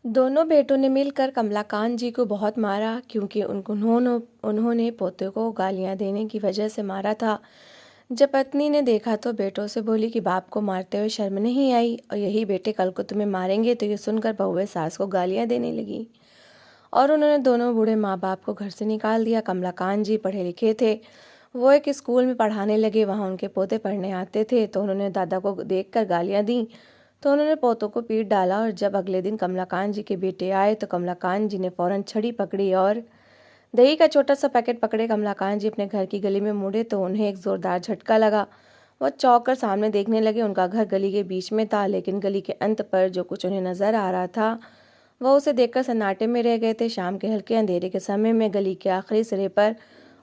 दोनों बेटों ने मिलकर कमलाकांत जी को बहुत मारा क्योंकि उन्होंने पोते को गालियां देने की वजह से मारा था। जब पत्नी ने देखा तो बेटों से बोली कि बाप को मारते हुए शर्म नहीं आई और यही बेटे कल को तुम्हें मारेंगे। तो ये सुनकर बहुएं सास को गालियां देने लगी और उन्होंने दोनों बूढ़े माँ बाप को घर से निकाल दिया। कमलाकांत जी पढ़े लिखे थे, वो एक स्कूल में पढ़ाने लगे। वहाँ उनके पोते पढ़ने आते थे तो उन्होंने दादा को देखकर गालियां दी तो उन्होंने पोतों को पीट डाला। और जब अगले दिन कमलाकांत जी के बेटे आए तो कमलाकांत जी ने फौरन छड़ी पकड़ी और दही का छोटा सा पैकेट पकड़े। कमलाकांत जी अपने घर की गली में मुड़े तो उन्हें एक जोरदार झटका लगा। वह चौंक कर सामने देखने लगे। उनका घर गली के बीच में था, लेकिन गली के अंत पर जो कुछ उन्हें नजर आ रहा था वह उसे देखकर सन्नाटे में रह गए थे। शाम के हल्के अंधेरे के समय में गली के आखिरी सिरे पर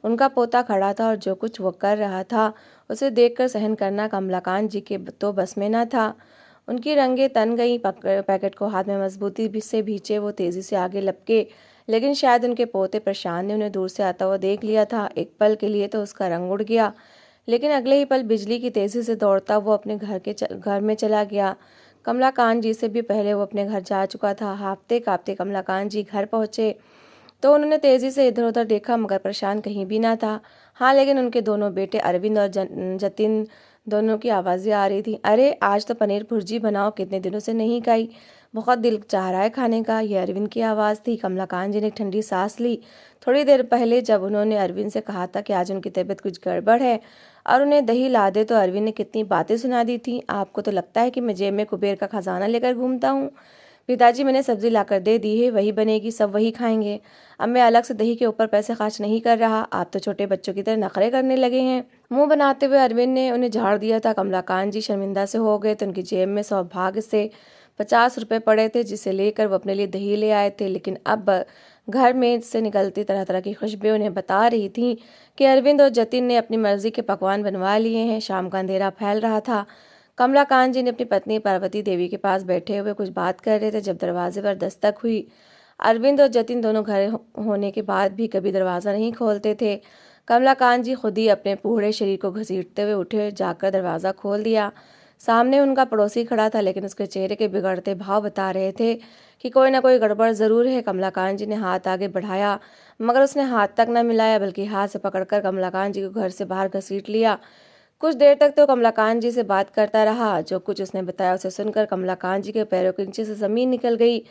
उनका पोता खड़ा था और जो कुछ वो कर रहा था उसे देखकर सहन करना कमलाकांत जी के तो बस में न था। उनकी रंगे तन गई। पैकेट को हाथ में मजबूती से भींचे वो तेजी से आगे लपके, लेकिन शायद उनके पोते प्रशांत ने उन्हें दूर से आता हुआ देख लिया था। एक पल के लिए तो उसका रंग उड़ गया, लेकिन अगले ही पल बिजली की तेजी से दौड़ता वो अपने घर में चला गया। कमलाकांत जी से भी पहले वो अपने घर जा चुका था। हाँफते कांपते कमलाकांत जी घर पहुंचे तो उन्होंने तेजी से इधर उधर देखा, मगर प्रशांत कहीं भी ना था। हाँ, लेकिन उनके दोनों बेटे अरविंद और जतिन दोनों की आवाज़ें आ रही थी। अरे आज तो पनीर भुर्जी बनाओ, कितने दिनों से नहीं खाई, बहुत दिल चाह रहा है खाने का। यह अरविंद की आवाज़ थी। कमलाकांत जी ने ठंडी सांस ली। थोड़ी देर पहले जब उन्होंने अरविंद से कहा था कि आज उनकी तबीयत कुछ गड़बड़ है और उन्हें दही ला दे, तो अरविंद ने कितनी बातें सुना दी थी। आपको तो लगता है कि मैं जेब में कुबेर का खजाना लेकर घूमता हूँ। पिताजी, मैंने सब्जी लाकर दे दी है, वही बनेगी, सब वही खाएंगे। अब मैं अलग से दही के ऊपर पैसे खर्च नहीं कर रहा। आप तो छोटे बच्चों की तरह नखरे करने लगे हैं। मुंह बनाते हुए अरविंद ने उन्हें झाड़ दिया था। कमलाकांत जी शर्मिंदा से हो गए तो उनकी जेब में सौभाग्य से 50 रुपए पड़े थे, जिसे लेकर वो अपने लिए दही ले आए थे। लेकिन अब घर में से निकलती तरह तरह की खुशबुएं उन्हें बता रही थी कि अरविंद और जतिन ने अपनी मर्जी के पकवान बनवा लिए हैं। शाम का अंधेरा फैल रहा था। कमलाकांत जी ने अपनी पत्नी पार्वती देवी के पास बैठे हुए कुछ बात कर रहे थे जब दरवाजे पर दस्तक हुई। अरविंद और जतिन दोनों घर होने के बाद भी कभी दरवाज़ा नहीं खोलते थे। कमलाकांत जी खुद ही अपने बूढ़े शरीर को घसीटते हुए उठे, जाकर दरवाज़ा खोल दिया। सामने उनका पड़ोसी खड़ा था, लेकिन उसके चेहरे के बिगड़ते भाव बता रहे थे कि कोई ना कोई गड़बड़ ज़रूर है। कमलाकांत जी ने हाथ आगे बढ़ाया, मगर उसने हाथ तक न मिलाया, बल्कि हाथ से पकड़कर कमलाकांत जी को घर से बाहर घसीट लिया। कुछ देर तक तो कमलाकांत जी से बात करता रहा। जो कुछ उसने बताया उसे सुनकर कमलाकांत जी के पैरों के नीचे से ज़मीन निकल गई।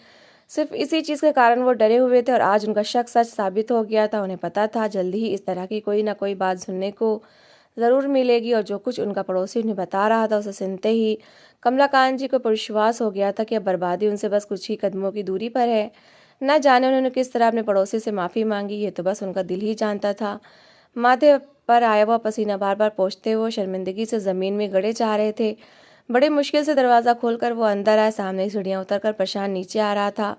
सिर्फ इसी चीज़ के कारण वो डरे हुए थे और आज उनका शक सच साबित हो गया था। उन्हें पता था जल्दी ही इस तरह की कोई ना कोई बात सुनने को ज़रूर मिलेगी, और जो कुछ उनका पड़ोसी उन्हें बता रहा था उसे सुनते ही कमलाकांत जी को विश्वास हो गया था कि अब बर्बादी उनसे बस कुछ ही कदमों की दूरी पर है। न जाने उन्होंने किस तरह अपने पड़ोसी से माफ़ी मांगी, ये तो बस उनका दिल ही जानता था। माथे पर आया हुआ पसीना बार बार पोंछते हुए शर्मिंदगी से ज़मीन में गड़े जा रहे थे। बड़ी मुश्किल से दरवाज़ा खोलकर वो अंदर आए। सामने सीढ़ियाँ उतरकर प्रशांत नीचे आ रहा था।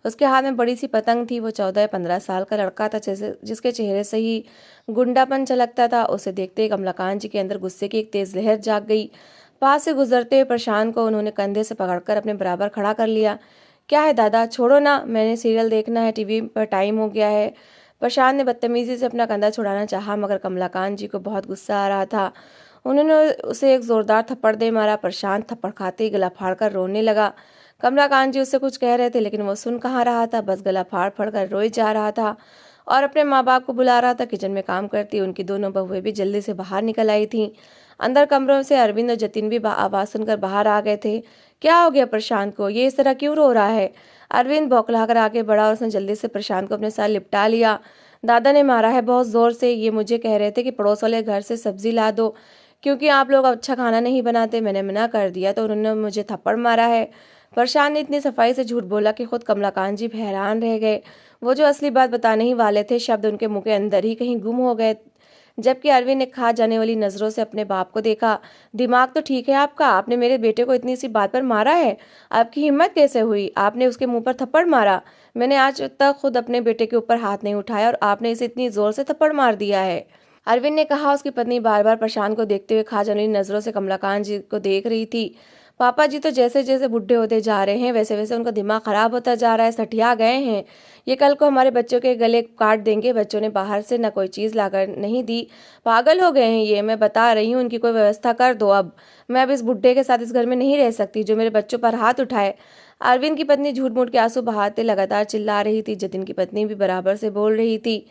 उसके हाथ में बड़ी सी पतंग थी। वो 14 या 15 साल का लड़का था, जैसे जिसके चेहरे से ही गुंडापन झलकता था। उसे देखते ही कमलाकांत जी के अंदर गुस्से की एक तेज लहर जाग गई। पास से गुजरते हुए प्रशांत को उन्होंने कंधे से पकड़कर अपने बराबर खड़ा कर लिया। क्या है दादा, छोड़ो ना, मैंने सीरियल देखना है, टीवी पर टाइम हो गया है। प्रशांत ने बदतमीजी से अपना कंधा छुड़ाना चाहा, मगर कमलाकांत जी को बहुत गुस्सा आ रहा था। उन्होंने उसे एक जोरदार थप्पड़ दे मारा। प्रशांत थप्पड़ खाते ही गला फाड़कर रोने लगा। कमलाकांत जी उससे कुछ कह रहे थे, लेकिन वो सुन कहाँ रहा था, बस गला फाड़ फाड़ कर रोए जा रहा था और अपने माँ बाप को बुला रहा था। किचन में काम करती उनकी दोनों बहुएं भी जल्दी से बाहर निकल आई थीं। अंदर कमरों से अरविंद और जतिन भी आवाज़ सुनकर बाहर आ गए थे। क्या हो गया प्रशांत को, ये इस तरह क्यों रो रहा है? अरविंद बौखला कर आगे बढ़ा और उसने जल्दी से प्रशांत को अपने साथ लिपटा लिया। दादा ने मारा है बहुत ज़ोर से। ये मुझे कह रहे थे कि पड़ोस वाले घर से सब्जी ला दो, क्योंकि आप लोग अच्छा खाना नहीं बनाते। मैंने मना कर दिया तो उन्होंने मुझे थप्पड़ मारा है। प्रशांत ने इतनी सफाई से झूठ बोला कि खुद कमलाकांत जी हैरान रह गए। वो जो असली बात बताने ही वाले थे, शब्द उनके मुंह के अंदर ही कहीं गुम हो गए। जबकि अरविंद ने खा जाने वाली नजरों से अपने बाप को देखा। दिमाग तो ठीक है आपका, आपने मेरे बेटे को इतनी सी बात पर मारा है? आपकी हिम्मत कैसे हुई? आपने उसके मुंह पर थप्पड़ मारा। मैंने आज तक खुद अपने बेटे के ऊपर हाथ नहीं उठाया और आपने इसे इतनी जोर से थप्पड़ मार दिया है। अरविंद ने कहा। उसकी पत्नी बार बार प्रशांत को देखते हुए खा जाने वाली नजरों से कमलाकांत जी को देख रही थी। पापा जी तो जैसे जैसे बुढ़े होते जा रहे हैं वैसे वैसे उनका दिमाग खराब होता जा रहा है, सठिया गए हैं। ये कल को हमारे बच्चों के गले काट देंगे। बच्चों ने बाहर से न कोई चीज़ लाकर नहीं दी, पागल हो गए हैं ये। मैं बता रही हूँ, उनकी कोई व्यवस्था कर दो। अब मैं अब इस बुढ़े के साथ इस घर में नहीं रह सकती जो मेरे बच्चों पर हाथ उठाए। अरविंद की पत्नी झूठ मूठ के आंसू बहाते लगातार चिल्ला रही थी। जतिन की पत्नी भी बराबर से बोल रही थी।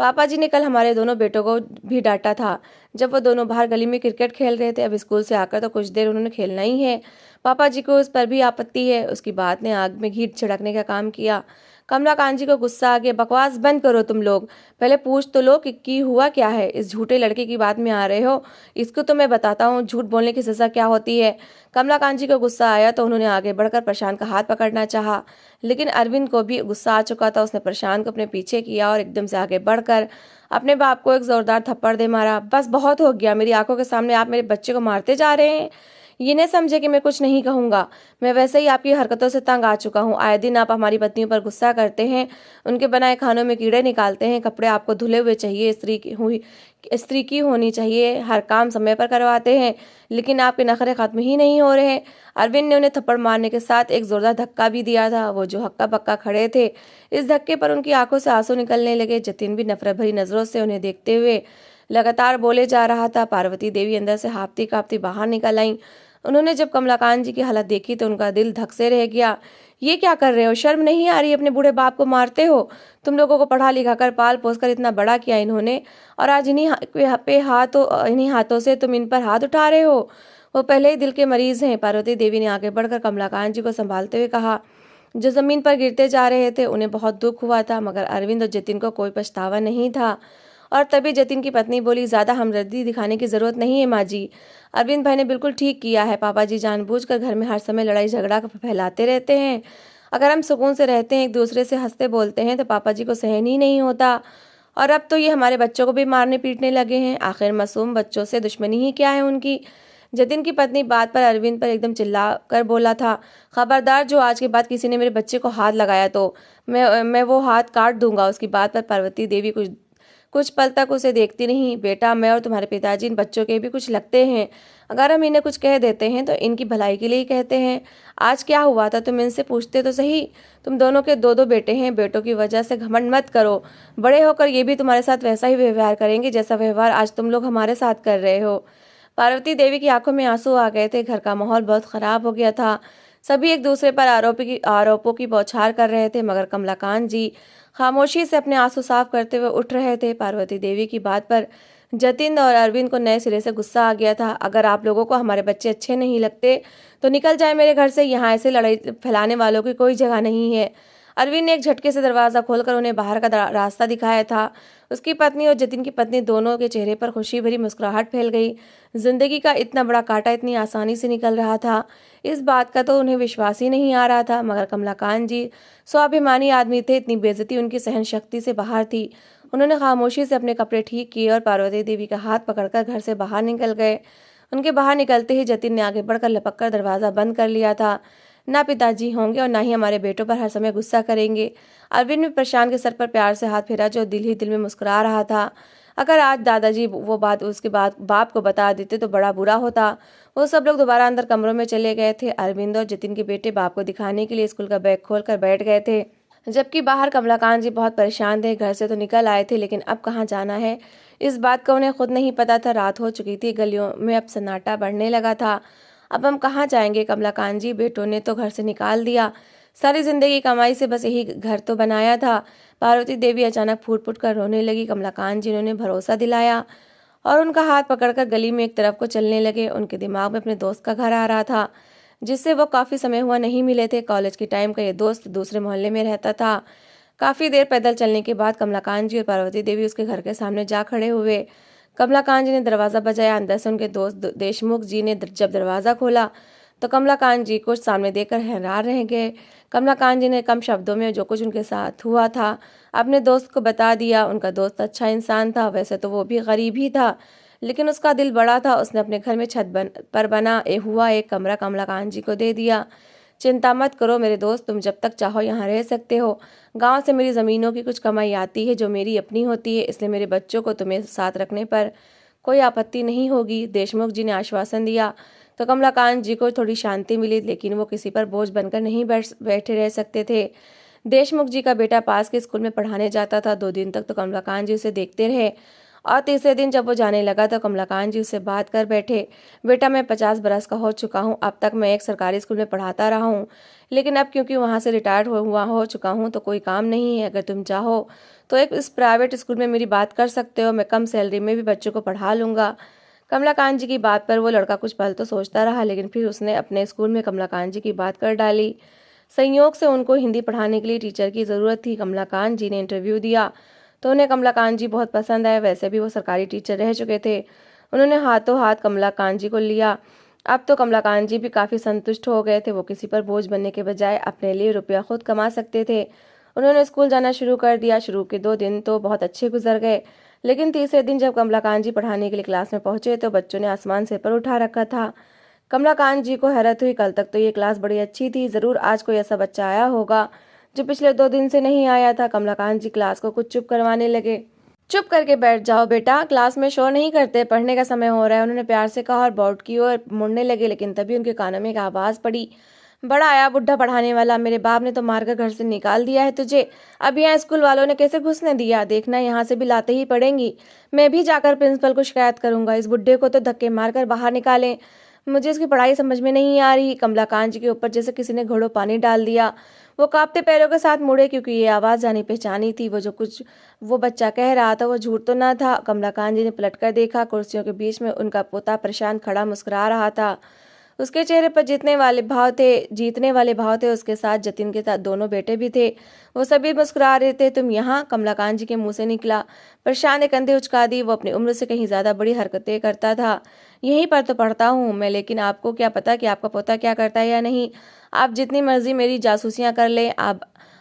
पापा जी ने कल हमारे दोनों बेटों को भी डांटा था जब वो दोनों बाहर गली में क्रिकेट खेल रहे थे। अब स्कूल से आकर तो कुछ देर उन्होंने खेलना ही है। पापा जी को उस पर भी आपत्ति है। उसकी बात ने आग में घी छिड़कने का काम किया। कमलाकांत जी को गुस्सा आ गया। बकवास बंद करो तुम लोग, पहले पूछ तो लो कि हुआ क्या है। इस झूठे लड़के की बात में आ रहे हो। इसको तो मैं बताता हूँ झूठ बोलने की सजा क्या होती है। कमलाकांत जी को गुस्सा आया तो उन्होंने आगे बढ़कर प्रशांत का हाथ पकड़ना चाहा, लेकिन अरविंद को भी गुस्सा आ चुका था। उसने प्रशांत को अपने पीछे किया और एकदम से आगे बढ़कर अपने बाप को एक जोरदार थप्पड़ दे मारा। बस बहुत हो गया, मेरी आंखों के सामने आप मेरे बच्चे को मारते जा रहे हैं। ये नहीं समझे कि मैं कुछ नहीं कहूँगा। मैं वैसे ही आपकी हरकतों से तंग आ चुका हूँ। आए दिन आप हमारी पत्नियों पर गुस्सा करते हैं, उनके बनाए खानों में कीड़े निकालते हैं, कपड़े आपको धुले हुए चाहिए, स्त्री की होनी चाहिए, हर काम समय पर करवाते हैं, लेकिन आपके नखरे खत्म ही नहीं हो रहे। अरविंद ने उन्हें थप्पड़ मारने के साथ एक जोरदार धक्का भी दिया था। वो जो हक्का बक्का खड़े थे, इस धक्के पर उनकी आंखों से आंसू निकलने लगे। जतिन भी नफरत भरी नजरों से उन्हें देखते हुए लगातार बोले जा रहा था। पार्वती देवी अंदर से हांफती कांपती बाहर निकल आई। उन्होंने जब कमलाकांत जी की हालत देखी तो उनका दिल धक से रह गया। ये क्या कर रहे हो? शर्म नहीं आ रही? अपने बूढ़े बाप को मारते हो? तुम लोगों को पढ़ा लिखा कर पाल पोस कर इतना बड़ा किया इन्होंने, और आज इन्हीं हाथों से तुम इन पर हाथ उठा रहे हो। वो पहले ही दिल के मरीज हैं। पार्वती देवी ने आगे बढ़कर कमलाकांत जी को संभालते हुए कहा। जो जमीन पर गिरते जा रहे थे उन्हें बहुत दुख हुआ था, मगर अरविंद और जतिन को कोई पछतावा नहीं था। और तभी जतिन की पत्नी बोली, ज्यादा हमदर्दी दिखाने की जरूरत नहीं है माँ जी। अरविंद भाई ने बिल्कुल ठीक किया है। पापा जी जानबूझकर घर में हर समय लड़ाई झगड़ा फैलाते रहते हैं। अगर हम सुकून से रहते हैं, एक दूसरे से हंसते बोलते हैं, तो पापा जी को सहन ही नहीं होता। और अब तो ये हमारे बच्चों को भी मारने पीटने लगे हैं। आखिर मासूम बच्चों से दुश्मनी ही क्या है उनकी। जतिन की पत्नी बात पर अरविंद पर एकदम चिल्ला कर बोला था, खबरदार, जो आज के बाद किसी ने मेरे बच्चे को हाथ लगाया तो मैं वो हाथ काट दूंगा। उसकी बात पर पार्वती देवी कुछ पल तक उसे देखती रही। बेटा, मैं और तुम्हारे पिताजी इन बच्चों के भी कुछ लगते हैं। अगर हम इन्हें कुछ कह देते हैं तो इनकी भलाई के लिए ही कहते हैं। आज क्या हुआ था तुम इनसे पूछते तो सही। तुम दोनों के दो दो बेटे हैं। बेटों की वजह से घमंड मत करो। बड़े होकर ये भी तुम्हारे साथ वैसा ही व्यवहार करेंगे जैसा व्यवहार आज तुम लोग हमारे साथ कर रहे हो। पार्वती देवी की आंखों में आंसू आ गए थे। घर का माहौल बहुत खराब हो गया था। सभी एक दूसरे पर आरोपों की बौछार कर रहे थे, मगर कमलाकांत जी खामोशी से अपने आंसू साफ करते हुए उठ रहे थे। पार्वती देवी की बात पर जतिन और अरविंद को नए सिरे से गुस्सा आ गया था। अगर आप लोगों को हमारे बच्चे अच्छे नहीं लगते तो निकल जाए मेरे घर से। यहाँ ऐसे लड़ाई फैलाने वालों की कोई जगह नहीं है। अरविंद ने एक झटके से दरवाजा खोलकर उन्हें बाहर का रास्ता दिखाया था। उसकी पत्नी और जतिन की पत्नी दोनों के चेहरे पर खुशी भरी मुस्कुराहट फैल गई। जिंदगी का इतना बड़ा कांटा इतनी आसानी से निकल रहा था, इस बात का तो उन्हें विश्वास ही नहीं आ रहा था। मगर कमलाकांत जी स्वाभिमानी आदमी थे। इतनी बेइज्जती उनकी सहन शक्ति से बाहर थी। उन्होंने खामोशी से अपने कपड़े ठीक किए और पार्वती देवी का हाथ पकड़कर घर से बाहर निकल गए। उनके बाहर निकलते ही जतिन ने आगे बढ़कर लपक कर दरवाजा बंद कर लिया था। ना पिताजी होंगे और ना ही हमारे बेटों पर हर समय गुस्सा करेंगे। अरविंद ने प्रशांत के सर पर प्यार से हाथ फेरा, जो दिल ही दिल में मुस्कुरा रहा था। अगर आज दादाजी वो बात उसके बाद बाप को बता देते तो बड़ा बुरा होता। वो सब लोग दोबारा अंदर कमरों में चले गए थे। अरविंद और जतिन के बेटे बाप को दिखाने के लिए स्कूल का बैग खोल कर बैठ गए थे, जबकि बाहर कमलाकांत जी बहुत परेशान थे। घर से तो निकल आए थे, लेकिन अब कहाँ जाना है इस बात का उन्हें खुद नहीं पता था। रात हो चुकी थी, गलियों में अब सन्नाटा बढ़ने लगा था। अब हम कहाँ जाएंगे कमलाकांत जी? बेटों ने तो घर से निकाल दिया। सारी जिंदगी कमाई से बस यही घर तो बनाया था। पार्वती देवी अचानक फूट फूट कर रोने लगी। कमलाकांत जी ने भरोसा दिलाया और उनका हाथ पकड़कर गली में एक तरफ को चलने लगे। उनके दिमाग में अपने दोस्त का घर आ रहा था, जिससे वो काफ़ी समय हुआ नहीं मिले थे। कॉलेज के टाइम का ये दोस्त दूसरे मोहल्ले में रहता था। काफ़ी देर पैदल चलने के बाद कमलाकांत जी और पार्वती देवी उसके घर के सामने जा खड़े हुए। कमलाकांत जी ने दरवाज़ा बजाया। अंदर से उनके दोस्त देशमुख जी ने जब दरवाज़ा खोला तो कमलाकांत जी को सामने देखकर हैरान रह गए। कमलाकांत जी ने कम शब्दों में जो कुछ उनके साथ हुआ था अपने दोस्त को बता दिया। उनका दोस्त अच्छा इंसान था, वैसे तो वो भी गरीब ही था, लेकिन उसका दिल बड़ा था। उसने अपने घर में पर बना हुआ एक कमरा कमलाकांत जी को दे दिया। चिंता मत करो मेरे दोस्त, तुम जब तक चाहो यहाँ रह सकते हो। गांव से मेरी ज़मीनों की कुछ कमाई आती है जो मेरी अपनी होती है, इसलिए मेरे बच्चों को तुम्हें साथ रखने पर कोई आपत्ति नहीं होगी। देशमुख जी ने आश्वासन दिया तो कमलाकांत जी को थोड़ी शांति मिली, लेकिन वो किसी पर बोझ बनकर नहीं बैठे रह सकते थे। देशमुख जी का बेटा पास के स्कूल में पढ़ाने जाता था। 2 दिन तक तो कमलाकांत जी उसे देखते रहे और तीसरे दिन जब वो जाने लगा तो कमलाकांत जी उससे बात कर बैठे। बेटा, मैं 50 बरस का हो चुका हूँ। अब तक मैं एक सरकारी स्कूल में पढ़ाता रहा हूँ, लेकिन अब क्योंकि वहाँ से रिटायर्ड हो चुका हूँ तो कोई काम नहीं है। अगर तुम चाहो तो एक इस प्राइवेट स्कूल में मेरी बात कर सकते हो। मैं कम सैलरी में भी बच्चों को पढ़ा लूँगा। कमलाकांत जी की बात पर वो लड़का कुछ पल तो सोचता रहा, लेकिन फिर उसने अपने स्कूल में कमलाकांत जी की बात कर डाली। संयोग से उनको हिंदी पढ़ाने के लिए टीचर की ज़रूरत थी। कमलाकांत जी ने इंटरव्यू दिया तो उन्हें कमलाकांत जी बहुत पसंद आए। वैसे भी वो सरकारी टीचर रह चुके थे। उन्होंने हाथों हाथ कमलाकांत जी को लिया। अब तो कमलाकांत जी भी काफ़ी संतुष्ट हो गए थे। वो किसी पर बोझ बनने के बजाय अपने लिए रुपया खुद कमा सकते थे। उन्होंने स्कूल जाना शुरू कर दिया। शुरू के 2 दिन तो बहुत अच्छे गुजर गए, लेकिन तीसरे दिन जब कमलाकांत जी पढ़ाने के लिए क्लास में पहुंचे तो बच्चों ने आसमान सिर पर उठा रखा था। कमलाकांत जी को हैरत हुई। कल तक तो ये क्लास बड़ी अच्छी थी, ज़रूर आज कोई ऐसा बच्चा आया होगा जो पिछले 2 दिन से नहीं आया था। कमलाकांत जी क्लास को कुछ चुप करवाने लगे। चुप करके बैठ जाओ बेटा, क्लास में शोर नहीं करते, पढ़ने का समय हो रहा है, उन्होंने प्यार से कहा और बोर्ड की ओर मुड़ने लगे। लेकिन तभी उनके कानों में एक आवाज़ पड़ी, बड़ा आया बुढ़ा पढ़ाने वाला, मेरे बाप ने तो मारकर घर से निकाल दिया है तुझे, अब यहाँ स्कूल वालों ने कैसे घुसने दिया, देखना यहाँ से भी लाते ही पड़ेंगी। मैं भी जाकर प्रिंसिपल को शिकायत करूंगा, इस बुढ़े को तो धक्के मारकर बाहर निकालें, मुझे इसकी पढ़ाई समझ में नहीं आ रही। कमलाकांत जी के ऊपर जैसे किसी ने घड़ों पानी डाल दिया। वो कांपते पैरों के साथ मुड़े, क्योंकि ये आवाज़ जानी पहचानी थी। वो जो कुछ वो बच्चा कह रहा था वो झूठ तो ना था। कमलाकांत जी ने पलटकर देखा, कुर्सियों के बीच में उनका पोता प्रशांत खड़ा मुस्कुरा रहा था। उसके चेहरे पर जीतने वाले भाव थे। उसके साथ जतिन के साथ दोनों बेटे भी थे। वो सभी मुस्कुरा रहे थे। तुम यहाँ? कमलाकांत जी के मुंह से निकला। प्रशांत ने कंधे उचका दी। वो अपनी उम्र से कहीं ज्यादा बड़ी हरकतें करता था। यहीं पर तो पढ़ता हूँ मैं, लेकिन आपको क्या पता कि आपका पोता क्या करता है या नहीं। आप जितनी मर्जी मेरी जासूसियां कर ले,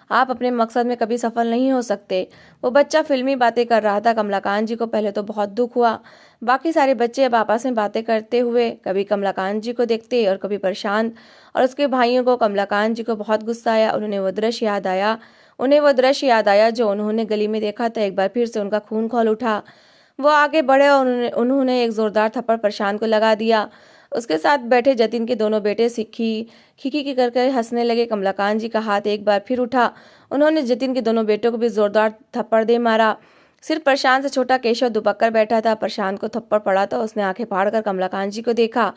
आप अपने मकसद में कभी सफल नहीं हो सकते। वो बच्चा फिल्मी बातें कर रहा था। कमलाकांत जी को पहले तो बहुत दुख हुआ। बाकी सारे बच्चे अब आपस में बातें करते हुए कभी कमलाकांत जी को देखते और कभी प्रशांत और उसके भाइयों को। कमलाकांत जी को बहुत गुस्सा आया। उन्हें वो दृश्य याद आया जो उन्होंने गली में देखा था। एक बार फिर से उनका खून खौल उठा। वो आगे बढ़े और उन्होंने एक जोरदार थप्पड़ प्रशांत को लगा दिया। उसके साथ बैठे जतिन के दोनों बेटे खिखी की करके हंसने लगे। कमलाकांत जी का हाथ एक बार फिर उठा। उन्होंने जतिन के दोनों बेटों को भी जोरदार थप्पड़ दे मारा। सिर्फ प्रशांत से छोटा केशव दुबक कर बैठा था। प्रशांत को थप्पड़ पड़ा तो उसने आंखें फाड़कर कमलाकांत जी को देखा।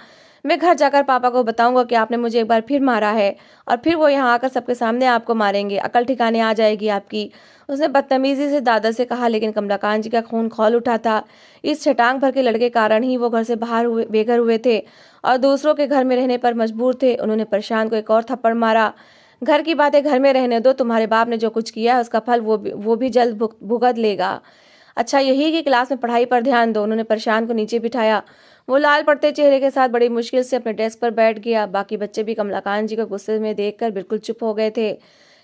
मैं घर जाकर पापा को बताऊंगा कि आपने मुझे एक बार फिर मारा है, और फिर वो यहाँ आकर सबके सामने आपको मारेंगे, अकल ठिकाने आ जाएगी आपकी, उसने बदतमीजी से दादा से कहा। लेकिन कमलाकांत जी का खून खौल उठा था। इस छटांग भर के लड़के कारण ही वो घर से बेघर हुए थे और दूसरों के घर में रहने पर मजबूर थे। उन्होंने प्रशांत को एक और थप्पड़ मारा। घर की बातें घर में रहने दो, तुम्हारे बाप ने जो कुछ किया है उसका फल वो भी जल्द भुगत लेगा। अच्छा यही कि क्लास में पढ़ाई पर ध्यान दो। उन्होंने प्रशांत को नीचे बिठाया। वो लाल पड़ते चेहरे के साथ बड़ी मुश्किल से अपने डेस्क पर बैठ गया। बाकी बच्चे भी कमलाकांत जी को गुस्से में देखकर बिल्कुल चुप हो गए थे।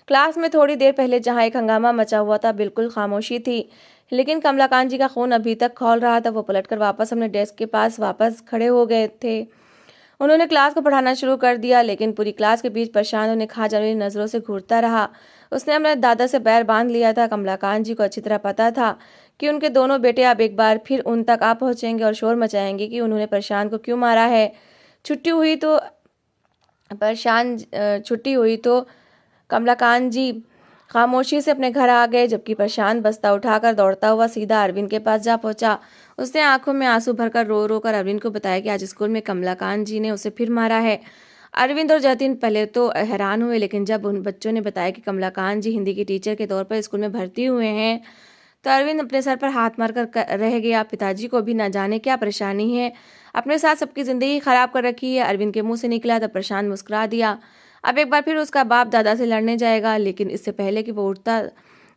क्लास में थोड़ी देर पहले जहाँ एक हंगामा मचा हुआ था, बिल्कुल खामोशी थी, लेकिन कमलाकांत जी का खून अभी तक खौल रहा था। वो पलटकर वापस अपने डेस्क के पास वापस खड़े हो गए थे। उन्होंने क्लास को पढ़ाना शुरू कर दिया, लेकिन पूरी क्लास के बीच प्रशांत उन्हें खा जाने वाली नजरों से घूरता रहा। उसने अपने दादा से बैर बांध लिया था। कमलाकांत जी को अच्छी तरह पता था कि उनके दोनों बेटे अब एक बार फिर उन तक आ पहुंचेंगे और शोर मचाएंगे कि उन्होंने प्रशांत को क्यों मारा है। छुट्टी हुई तो छुट्टी हुई तो कमलाकांत जी खामोशी से अपने घर आ गए, जबकि प्रशांत बस्ता उठाकर दौड़ता हुआ सीधा अरविंद के पास जा पहुंचा। उसने आंखों में आंसू भरकर रो रो कर अरविंद को बताया कि आज स्कूल में कमलाकांत जी ने उसे फिर मारा है। अरविंद और जतिन पहले तो हैरान हुए, लेकिन जब उन बच्चों ने बताया कि कमलाकांत जी हिंदी के टीचर के तौर पर स्कूल में भर्ती हुए हैं तो अरविंद अपने सर पर हाथ मारकर रह गया। पिताजी को भी न जाने क्या परेशानी है, अपने साथ सबकी जिंदगी खराब कर रखी है। अरविंद के मुंह से निकला तो प्रशांत मुस्कुरा दिया। अब एक बार फिर उसका बाप दादा से लड़ने जाएगा। लेकिन इससे पहले कि वो उठता,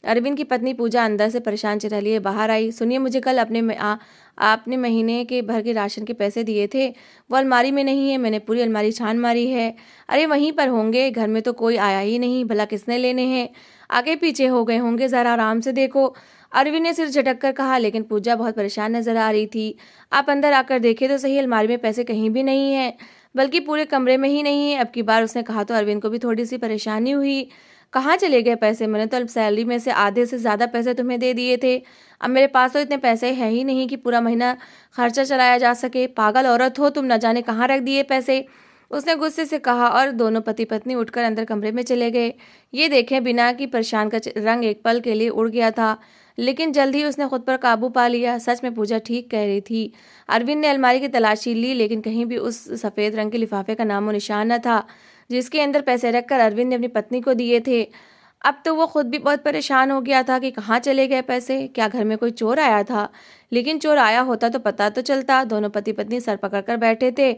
अरविंद की पत्नी पूजा अंदर से परेशान चेहरा लिए बाहर आई। सुनिए, मुझे कल आपने महीने के भर के राशन के पैसे दिए थे, वो अलमारी में नहीं है। मैंने पूरी अलमारी छान मारी है। अरे वहीं पर होंगे, घर में तो कोई आया ही नहीं, भला किसने लेने हैं, आगे पीछे हो गए होंगे, जरा आराम से देखो। अरविंद ने सिर झटक कर कहा। लेकिन पूजा बहुत परेशान नजर आ रही थी। आप अंदर आकर देखे तो सही, अलमारी में पैसे कहीं भी नहीं है, बल्कि पूरे कमरे में ही नहीं है। अब की बार उसने कहा तो अरविंद को भी थोड़ी सी परेशानी हुई। कहाँ चले गए पैसे? मैंने तो सैलरी में से आधे से ज़्यादा पैसे तुम्हें दे दिए थे। अब मेरे पास तो इतने पैसे हैं ही नहीं कि पूरा महीना खर्चा चलाया जा सके। पागल औरत हो तुम, न जाने कहाँ रख दिए पैसे, उसने गुस्से से कहा। और दोनों पति पत्नी उठकर अंदर कमरे में चले गए। ये देखें बिना कि प्रशांत का रंग एक पल के लिए उड़ गया था। लेकिन जल्द ही उसने खुद पर काबू पा लिया। सच में पूजा ठीक कह रही थी। अरविंद ने अलमारी की तलाशी ली, लेकिन कहीं भी उस सफ़ेद रंग के लिफाफे का नामो निशान न था जिसके अंदर पैसे रखकर अरविंद ने अपनी पत्नी को दिए थे। अब तो वो खुद भी बहुत परेशान हो गया था कि कहाँ चले गए पैसे, क्या घर में कोई चोर आया था। लेकिन चोर आया होता तो पता तो चलता। दोनों पति पत्नी सर पकड़कर बैठे थे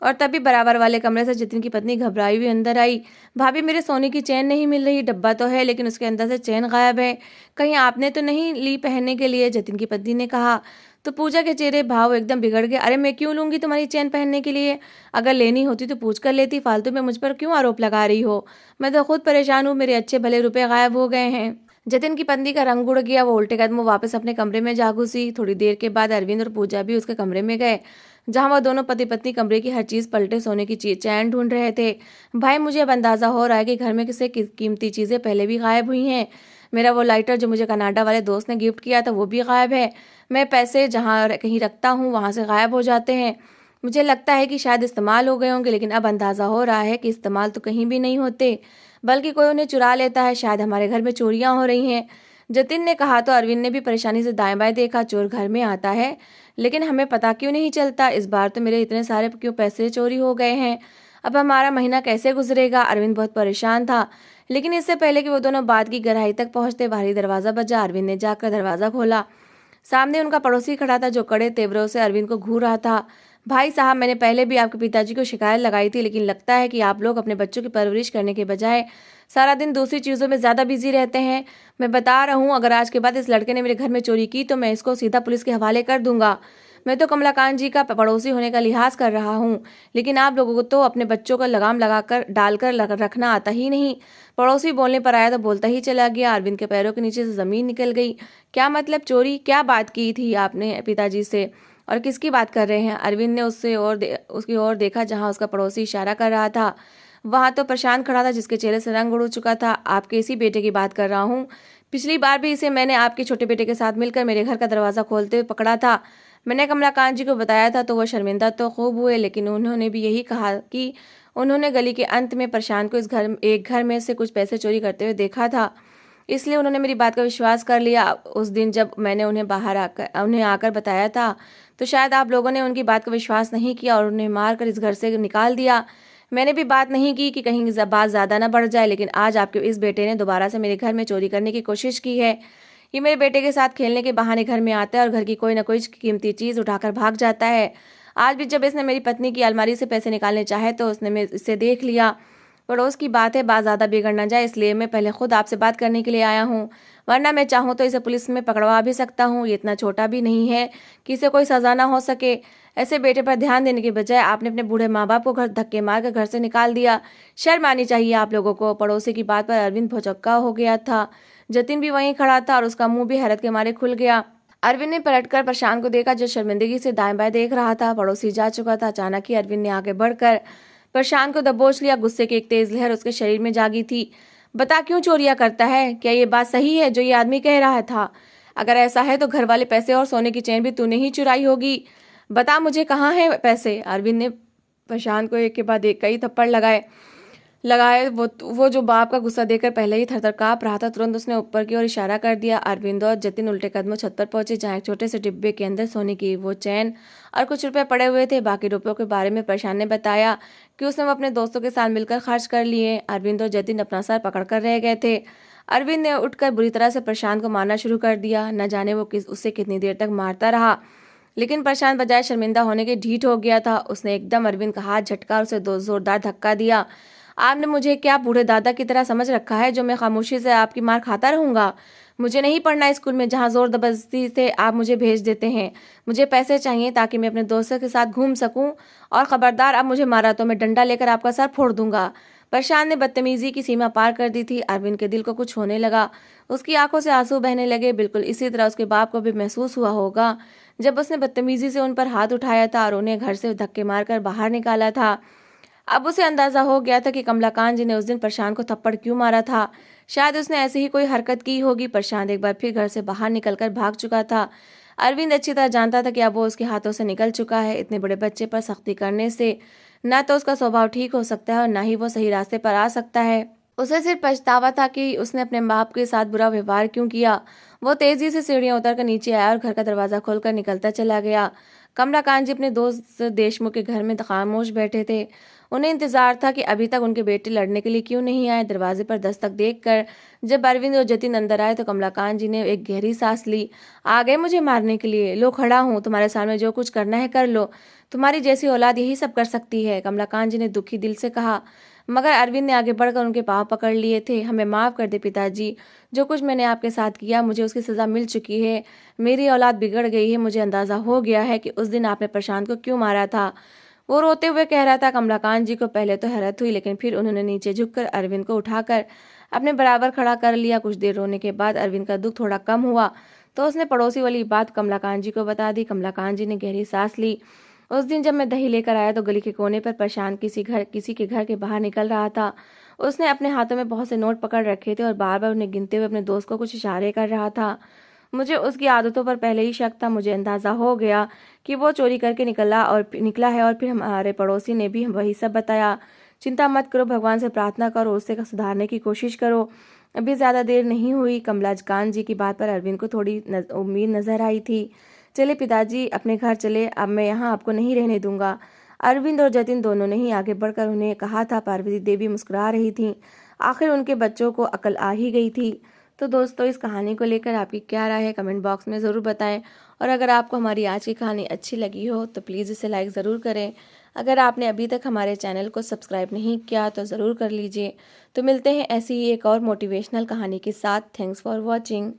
और तभी बराबर वाले कमरे से जतिन की पत्नी घबराई हुई अंदर आई। भाभी, मेरे सोने की चेन नहीं मिल रही। डब्बा तो है लेकिन उसके अंदर से चेन गायब है। कहीं आपने तो नहीं ली पहनने के लिए? जतिन की पत्नी ने कहा। तो पूजा के चेहरे भाव एकदम बिगड़ गए। अरे मैं क्यों लूंगी तुम्हारी चेन पहनने के लिए? अगर लेनी होती तो पूछ कर लेती। फालतू में मुझ पर क्यों आरोप लगा रही हो? मैं तो खुद परेशान हूँ। मेरे अच्छे भले रुपए गायब हो गए हैं। जतिन की पत्नी का रंग उड़ गया। वो उल्टे कदम वापस अपने कमरे में जा घुसी। थोड़ी देर के बाद अरविंद और पूजा भी उसके कमरे में गए, जहां वह दोनों पति पत्नी कमरे की हर चीज पलटे सोने की चैन ढूंढ रहे थे। भाई, मुझे अब अंदाजा हो रहा है कि घर में किसी कीमती चीजें पहले भी गायब हुई हैं। मेरा वो लाइटर जो मुझे कनाडा वाले दोस्त ने गिफ्ट किया था वो भी गायब है। मैं पैसे जहाँ कहीं रखता हूँ वहां से गायब हो जाते हैं। मुझे लगता है कि शायद इस्तेमाल हो गए होंगे, लेकिन अब अंदाजा हो रहा है कि इस्तेमाल तो कहीं भी नहीं होते, बल्कि कोई उन्हें चुरा लेता है। शायद हमारे घर में चोरियां हो रही हैं। जतिन ने कहा तो अरविंद ने भी परेशानी से दाएं बाएं देखा। चोर घर में आता है, लेकिन हमें पता क्यों नहीं चलता? इस बार तो मेरे इतने सारे क्यों पैसे चोरी हो गए हैं? अब हमारा महीना कैसे गुजरेगा? अरविंद बहुत परेशान था। लेकिन इससे पहले कि वो दोनों बात की गहराई तक पहुंचते, बाहरी दरवाजा बजा। अरविंद ने जाकर दरवाजा खोला। सामने उनका पड़ोसी खड़ा था जो कड़े तेवरों से अरविंद को घूर रहा था। भाई साहब, मैंने पहले भी आपके पिताजी को शिकायत लगाई थी, लेकिन लगता है कि आप लोग अपने बच्चों की परवरिश करने के बजाय सारा दिन दूसरी चीज़ों में ज़्यादा बिजी रहते हैं। मैं बता रहा हूँ, अगर आज के बाद इस लड़के ने मेरे घर में चोरी की तो मैं इसको सीधा पुलिस के हवाले कर दूंगा। मैं तो कमलाकांत जी का पड़ोसी होने का लिहाज कर रहा हूँ, लेकिन आप लोगों को तो अपने बच्चों का लगाम लगाकर डालकर रखना आता ही नहीं। पड़ोसी बोलने पर आया तो बोलता ही चला गया। अरविंद के पैरों के नीचे से जमीन निकल गई। क्या मतलब चोरी? क्या बात की थी आपने पिताजी से और किसकी बात कर रहे हैं? अरविंद ने उसकी ओर देखा जहां उसका पड़ोसी इशारा कर रहा था। वहां तो प्रशांत खड़ा था जिसके चेहरे से रंग उड़ चुका था। आपके इसी बेटे की बात कर रहा हूँ। पिछली बार भी इसे मैंने आपके छोटे बेटे के साथ मिलकर मेरे घर का दरवाजा खोलते हुए पकड़ा था। मैंने कमलाकांत जी को बताया था तो वो शर्मिंदा तो खूब हुए, लेकिन उन्होंने भी यही कहा कि उन्होंने गली के अंत में प्रशांत को एक घर में से कुछ पैसे चोरी करते हुए देखा था, इसलिए उन्होंने मेरी बात का विश्वास कर लिया। उस दिन जब मैंने उन्हें आकर बताया था तो शायद आप लोगों ने उनकी बात का विश्वास नहीं किया और उन्हें मारकर इस घर से निकाल दिया। मैंने भी बात नहीं की कि कहीं बात ज़्यादा ना बढ़ जाए, लेकिन आज आपके इस बेटे ने दोबारा से मेरे घर में चोरी करने की कोशिश की है। ये मेरे बेटे के साथ खेलने के बहाने घर में आता है और घर की कोई ना कोई कीमती चीज़ उठाकर भाग जाता है। आज भी जब इसने मेरी पत्नी की अलमारी से पैसे निकालने चाहे तो उसने इसे देख लिया। पड़ोस की बात है, बात ज़्यादा बिगड़ ना जाए, इसलिए मैं पहले खुद आपसे बात करने के लिए आया हूँ। वरना मैं चाहूँ तो इसे पुलिस में पकड़वा भी सकता हूँ। ये इतना छोटा भी नहीं है कि इसे कोई सजा ना हो सके। ऐसे बेटे पर ध्यान देने के बजाय आपने अपने बूढ़े माँ बाप को घर धक्के मार कर घर से निकाल दिया। शर्म आनी चाहिए आप लोगों को। पड़ोसी की बात पर अरविंद भौचक्का हो गया था। जतिन भी वहीं खड़ा था और उसका मुंह भी हैरत के मारे खुल गया। अरविंद ने पलटकर प्रशांत को देखा जो शर्मिंदगी से दाएं बाएं देख रहा था। पड़ोसी जा चुका था। अचानक ही अरविंद ने आगे बढ़कर प्रशांत को दबोच लिया। गुस्से की एक तेज लहर उसके शरीर में जागी थी। बता, क्यों चोरियां करता है? क्या ये बात सही है जो ये आदमी कह रहा था? अगर ऐसा है तो घर वाले पैसे और सोने की चेन भी तूने ही चुराई होगी। बता मुझे, कहाँ है पैसे? अरविंद ने प्रशांत को एक के बाद एक कई थप्पड़ लगाए। वो जो बाप का गुस्सा देखकर पहले ही थरथर कांप रहा था, तुरंत उसने ऊपर की ओर इशारा कर दिया। अरविंद और जतिन उल्टे कदमों छत पर पहुंचे, जहां एक छोटे से डिब्बे के अंदर सोने की वो चैन और कुछ रुपए पड़े हुए थे। बाकी रुपयों के बारे में प्रशांत ने बताया कि उसने वो अपने दोस्तों के साथ मिलकर खर्च कर लिए। अरविंद और जतिन अपना सर पकड़ कर रह गए थे। अरविंद ने उठकर बुरी तरह से प्रशांत को मारना शुरू कर दिया। न जाने वो उससे कितनी देर तक मारता रहा, लेकिन प्रशांत बजाय शर्मिंदा होने के ढीठ हो गया था। उसने एकदम अरविंद का हाथ झटका और उसे जोरदार धक्का दिया। आपने मुझे क्या बूढ़े दादा की तरह समझ रखा है जो मैं खामोशी से आपकी मार खाता रहूंगा? मुझे नहीं पढ़ना स्कूल में जहाँ जोर जबरदस्ती से आप मुझे भेज देते हैं। मुझे पैसे चाहिए ताकि मैं अपने दोस्तों के साथ घूम सकूं, और खबरदार आप मुझे मारा तो मैं डंडा लेकर आपका सर फोड़ दूंगा। प्रशांत ने बदतमीजी की सीमा पार कर दी थी। अरविंद के दिल को कुछ होने लगा। उसकी आंखों से आंसू बहने लगे। बिल्कुल इसी तरह उसके बाप को भी महसूस हुआ होगा जब उसने बदतमीजी से उन पर हाथ उठाया था और उन्हें घर से धक्के मारकर बाहर निकाला था। अब उसे अंदाजा हो गया था कि कमलाकांत जी ने उस दिन प्रशांत को थप्पड़ क्यों मारा था। शायद उसने ऐसी ही कोई हरकत की होगी। प्रशांत एक बार फिर घर से बाहर निकलकर भाग चुका था। अरविंद अच्छी तरह जानता था कि अब वो उसके हाथों से निकल चुका है। इतने बड़े बच्चे पर सख्ती करने से न तो उसका स्वभाव ठीक हो सकता है और न ही वो सही रास्ते पर आ सकता है। उसे सिर्फ पछतावा था कि उसने अपने बाप के साथ बुरा व्यवहार क्यों किया। वो तेजी से सीढ़ियां उतरकर नीचे आया और घर का दरवाजा खोलकर निकलता चला गया। कमलाकांत जी अपने दोस्त देशमुख के घर में खामोश बैठे थे। उन्हें इंतजार था कि अभी तक उनके बेटे लड़ने के लिए क्यों नहीं आए। दरवाजे पर दस्तक देखकर जब अरविंद और जतिन अंदर आए तो कमलाकांत जी ने एक गहरी सांस ली। आ गए मुझे मारने के लिए? लो, खड़ा हूँ, तुम्हारे सामने जो कुछ करना है कर लो। तुम्हारी जैसी औलाद यही सब कर सकती है, कमलाकांत जी ने दुखी दिल से कहा। मगर अरविंद ने आगे बढ़कर उनके पांव पकड़ लिए थे। हमें माफ कर दे पिताजी, जो कुछ मैंने आपके साथ किया मुझे उसकी सजा मिल चुकी है। मेरी औलाद बिगड़ गई है। मुझे अंदाजा हो गया है कि उस दिन आपने प्रशांत को क्यों मारा था। वो रोते हुए कह रहा था। कमलाकांत जी को पहले तो हैरत हुई, लेकिन फिर उन्होंने नीचे झुककर अरविंद को उठाकर अपने बराबर खड़ा कर लिया। कुछ देर रोने के बाद अरविंद का दुख थोड़ा कम हुआ तो उसने पड़ोसी वाली बात कमलाकांत जी को बता दी। कमलाकांत जी ने गहरी सांस ली। उस दिन जब मैं दही लेकर आया तो गली के कोने पर प्रशांत किसी के घर के बाहर निकल रहा था। उसने अपने हाथों में बहुत से नोट पकड़ रखे थे और बार बार उन्हें गिनते हुए अपने दोस्त को कुछ इशारे कर रहा था। मुझे उसकी आदतों पर पहले ही शक था। मुझे अंदाजा हो गया कि वो चोरी करके निकला है और फिर हमारे पड़ोसी ने भी वही सब बताया। चिंता मत करो, भगवान से प्रार्थना करो, उससे सुधारने की कोशिश करो। अभी ज्यादा देर नहीं हुई। कमलाकांत जी की बात पर अरविंद को थोड़ी उम्मीद नजर आई थी। चले पिताजी, अपने घर चले, अब मैं यहाँ आपको नहीं रहने दूंगा। अरविंद और जतिन दोनों ने ही आगे बढ़कर उन्हें कहा था। पार्वती देवी मुस्कुरा रही थी। आखिर उनके बच्चों को अकल आ ही गई थी। तो दोस्तों, इस कहानी को लेकर आपकी क्या राय है कमेंट बॉक्स में ज़रूर बताएं। और अगर आपको हमारी आज की कहानी अच्छी लगी हो तो प्लीज़ इसे लाइक ज़रूर करें। अगर आपने अभी तक हमारे चैनल को सब्सक्राइब नहीं किया तो ज़रूर कर लीजिए। तो मिलते हैं ऐसी ही एक और मोटिवेशनल कहानी के साथ। Thanks for watching.